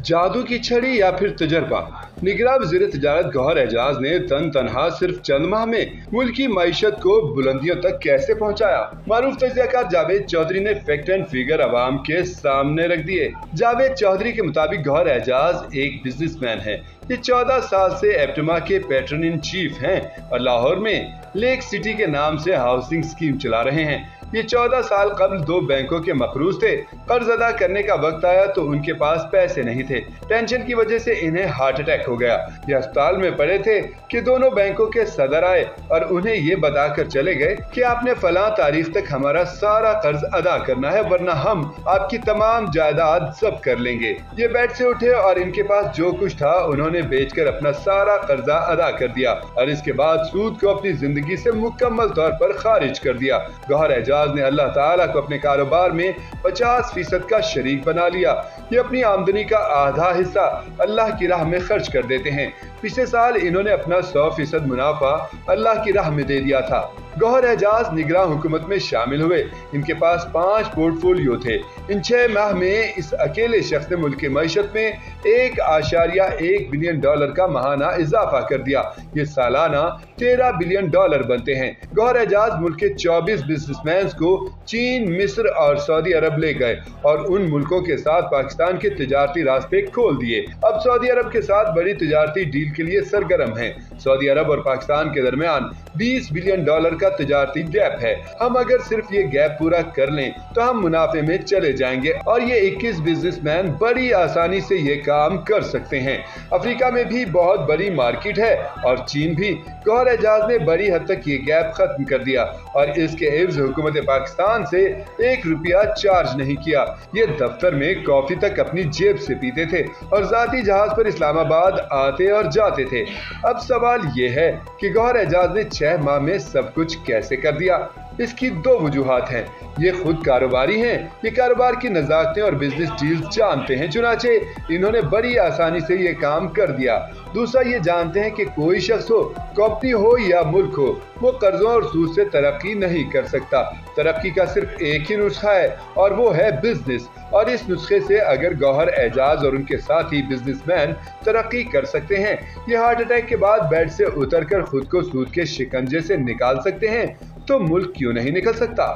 जादू की छड़ी या फिर तजर्बा। निगरान वज़ीर तिजारत गौहर एजाज ने तनहा सिर्फ चंद माह में मुल्क की मईशत को बुलंदियों तक कैसे पहुंचाया। मारूफ तजज़ियाकार जावेद चौधरी ने फैक्ट एंड फिगर अवाम के सामने रख दिए। जावेद चौधरी के मुताबिक गौहर एजाज एक बिजनेसमैन है। ये 14 साल से एप्टमा के पैट्रन इन चीफ हैं और लाहौर में लेक सिटी के नाम से हाउसिंग स्कीम चला रहे हैं। ये 14 साल कबल 2 बैंकों के मकरूज थे। कर्ज अदा करने का वक्त आया तो उनके पास पैसे नहीं थे। टेंशन की वजह से इन्हें हार्ट अटैक हो गया। ये अस्पताल में पड़े थे कि दोनों बैंकों के सदर आए और उन्हें ये बताकर चले गए कि आपने फलां तारीख तक हमारा सारा कर्ज अदा करना है, वरना हम आपकी तमाम जायदाद जब्त कर लेंगे। ये बेड से उठे और इनके पास जो कुछ था उन्होंने बेचकर अपना सारा कर्जा अदा कर दिया और इसके बाद सूद को अपनी जिंदगी से मुकम्मल तौर पर खारिज कर दिया। गौहर एजाज ने अल्लाह ताला को अपने कारोबार में 50% का शरीक बना लिया। ये अपनी आमदनी का आधा हिस्सा अल्लाह की राह में खर्च कर देते हैं। पिछले साल इन्होंने अपना 100% मुनाफा अल्लाह की राह में दे दिया था। गौहर एजाज निगरान हुकूमत में शामिल हुए। इनके पास 5 पोर्टफोलियो थे। इन 6 माह में इस अकेले शख्स ने मुल्क की मईशत में $1.1 बिलियन का माहाना इजाफा कर दिया। ये सालाना $13 बिलियन बनते हैं। गौहर एजाज मुल्क के 24 बिजनेसमैन को चीन, मिस्र और सऊदी अरब ले गए और उन मुल्कों के साथ पाकिस्तान के तिजारती रास्ते खोल दिए। अब सऊदी अरब के साथ बड़ी तिजारती डील के लिए सरगर्म हैं। सऊदी अरब और पाकिस्तान के दरमियान $20 बिलियन का तिजारती गैप है। हम अगर सिर्फ ये गैप पूरा कर लें तो हम मुनाफे में चले जाएंगे और ये 21 बिजनेसमैन बड़ी आसानी से ये काम कर सकते हैं। अफ्रीका में भी बहुत बड़ी मार्केट है और चीन भी। गौहर एजाज ने बड़ी हद तक ये गैप खत्म कर दिया और इसके एवज हुकूमत पाकिस्तान से $1 चार्ज नहीं किया। ये दफ्तर में कॉफी तक अपनी जेब से पीते थे और जाती जहाज पर इस्लामाबाद आते और जाते थे। अब सवाल ये है कि गौहर एजाज ने 6 माह में सब कुछ कैसे कर दिया। इसकी 2 वजूहात हैं। ये खुद कारोबारी हैं, ये कारोबार की नज़ाकतें और बिजनेस डील्स जानते हैं, चुनाचे इन्होंने बड़ी आसानी से ये काम कर दिया। दूसरा, ये जानते हैं कि कोई शख्स हो, कंपनी हो या मुल्क हो, वो कर्जों और सूद से तरक्की नहीं कर सकता। तरक्की का सिर्फ एक ही नुस्खा है और वो है बिजनेस। और इस नुस्खे से अगर गौहर एजाज और उनके साथी बिजनेसमैन तरक्की कर सकते हैं, ये हार्ट अटैक के बाद बेड से उतरकर खुद को सूद के शिकंजे से निकाल सकते हैं, तो मुल्क क्यों नहीं निकल सकता।